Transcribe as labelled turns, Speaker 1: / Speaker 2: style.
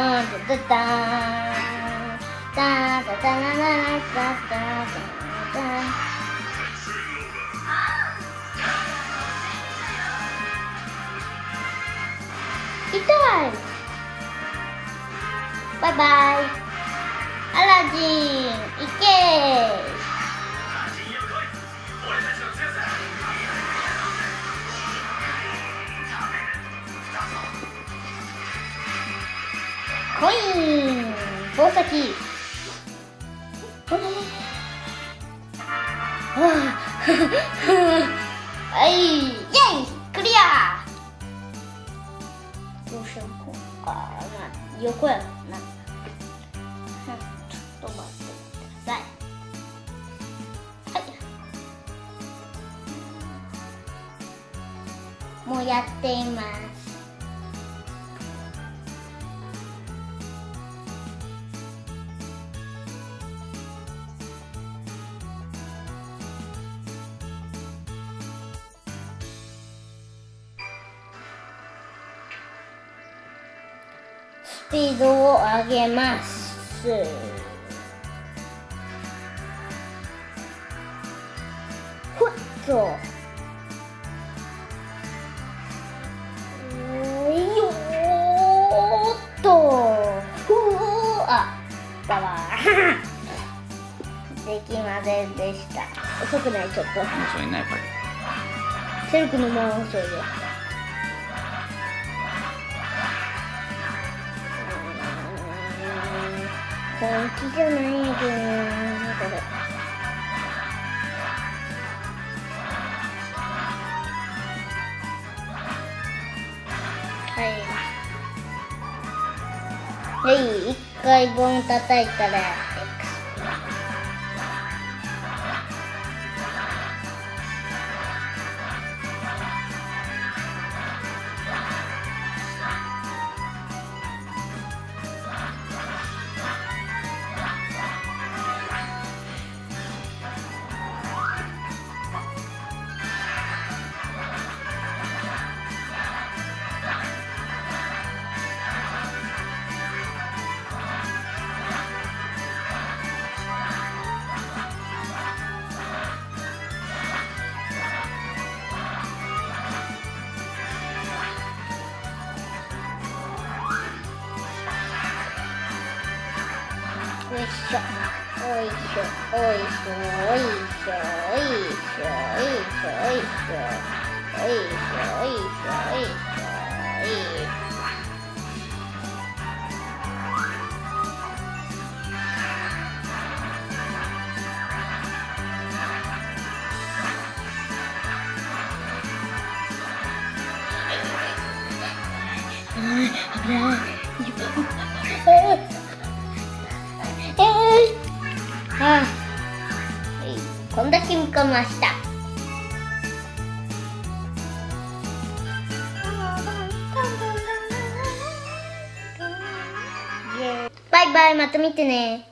Speaker 1: ンタタタンタタタタタタタタタ。痛い。バイバイ。アラジン、行け。コイン、宝石。はい、イェイ、クリア。どうしようかな、横やな。ちょっと待ってください。はい。もうやっています。スピードを上げます。ふっと。よーっと。ババできませんでした。遅くない、ちょっと。
Speaker 2: 遅いね、やっぱり。
Speaker 1: セルクのまま遅いよ。本気じゃないんだよな、これ。はい、一回ボン叩いたら X。よいしょ、おいしょ、おいしょ、おいしょ、おいしょ、おいしょ、おいしょ、おいしょ、おいしょ、おいしょ、おいしょ。こんだけ見かました。バイバイ、また見てね。